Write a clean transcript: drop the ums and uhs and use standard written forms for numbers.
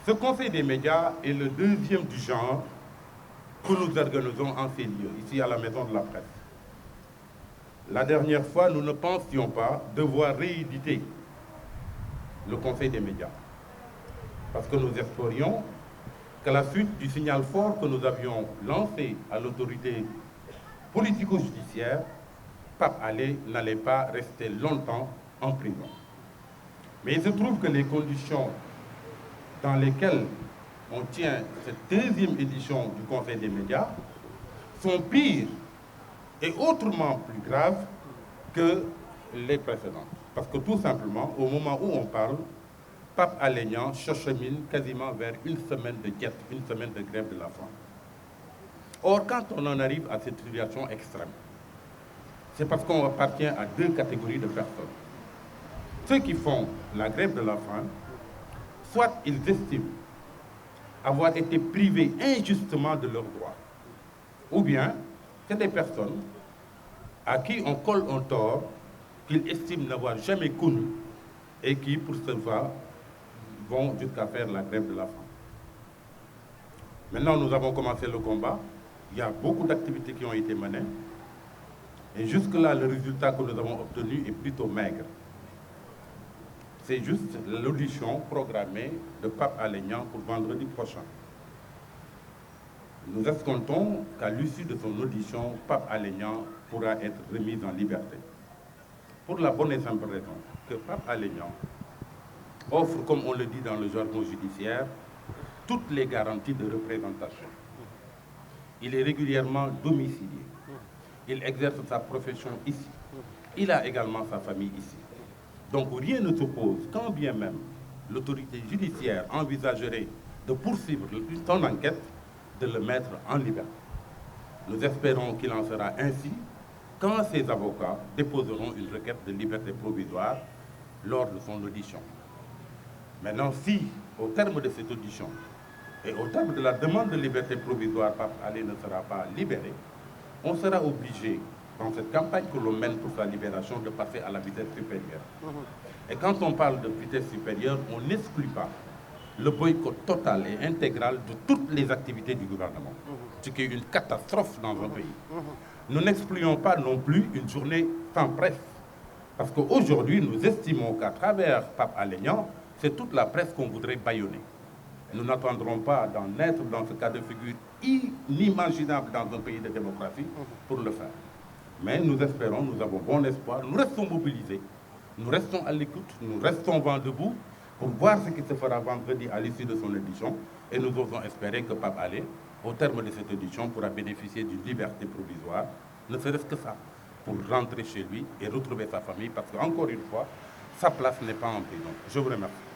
Ce Conseil des médias est le deuxième du genre que nous organisons en ces lieux, ici à la Maison de la Presse. La dernière fois, nous ne pensions pas devoir rééditer le Conseil des médias, parce que nous espérions qu'à la suite du signal fort que nous avions lancé à l'autorité politico-judiciaire, Pape Alé n'allait pas rester longtemps en prison. Mais il se trouve que les conditions dans lesquelles on tient cette deuxième édition du Conseil des médias sont pires et autrement plus graves que les précédentes. Parce que tout simplement, au moment où on parle, Pape Alé Niang s'achemine quasiment vers une semaine de guette, une semaine de grève de la faim. Or, quand on en arrive à cette situation extrême, c'est parce qu'on appartient à deux catégories de personnes. Ceux qui font la grève de la faim, soit ils estiment avoir été privés injustement de leurs droits, ou bien c'est des personnes à qui on colle un tort qu'ils estiment n'avoir jamais connu et qui, pour ce faire, vont jusqu'à faire la grève de la faim. Maintenant, nous avons commencé le combat. Il y a beaucoup d'activités qui ont été menées. Et jusque-là, le résultat que nous avons obtenu est plutôt maigre. C'est juste l'audition programmée de Pape Alé Niang pour vendredi prochain. Nous escomptons qu'à l'issue de son audition, Pape Alé Niang pourra être remis en liberté. Pour la bonne et simple raison que Pape Alé Niang offre, comme on le dit dans le jargon judiciaire, toutes les garanties de représentation. Il est régulièrement domicilié. Il exerce sa profession ici. Il a également sa famille ici. Donc rien ne s'oppose, quand bien même l'autorité judiciaire envisagerait de poursuivre son enquête, de le mettre en liberté. Nous espérons qu'il en sera ainsi quand ses avocats déposeront une requête de liberté provisoire lors de son audition. Maintenant, si, au terme de cette audition, et au terme de la demande de liberté provisoire, Pape Alé ne sera pas libéré, on sera obligé, dans cette campagne que l'on mène pour sa libération, de passer à la vitesse supérieure. Et quand on parle de vitesse supérieure, on n'exclut pas le boycott total et intégral de toutes les activités du gouvernement, ce qui est une catastrophe dans un pays. Nous n'excluons pas non plus une journée sans presse, parce qu'aujourd'hui, nous estimons qu'à travers Pape Alé Niang, c'est toute la presse qu'on voudrait bâillonner. Nous n'attendrons pas d'en être dans ce cas de figure inimaginable dans un pays de démocratie pour le faire. Mais nous espérons, nous avons bon espoir, nous restons mobilisés, nous restons à l'écoute, nous restons vent debout pour voir ce qui se fera vendredi à l'issue de son audition. Et nous osons espérer que Pape Alé, au terme de cette audition, pourra bénéficier d'une liberté provisoire, ne serait-ce que ça, pour rentrer chez lui et retrouver sa famille, parce qu'encore une fois, sa place n'est pas en prison. Je vous remercie.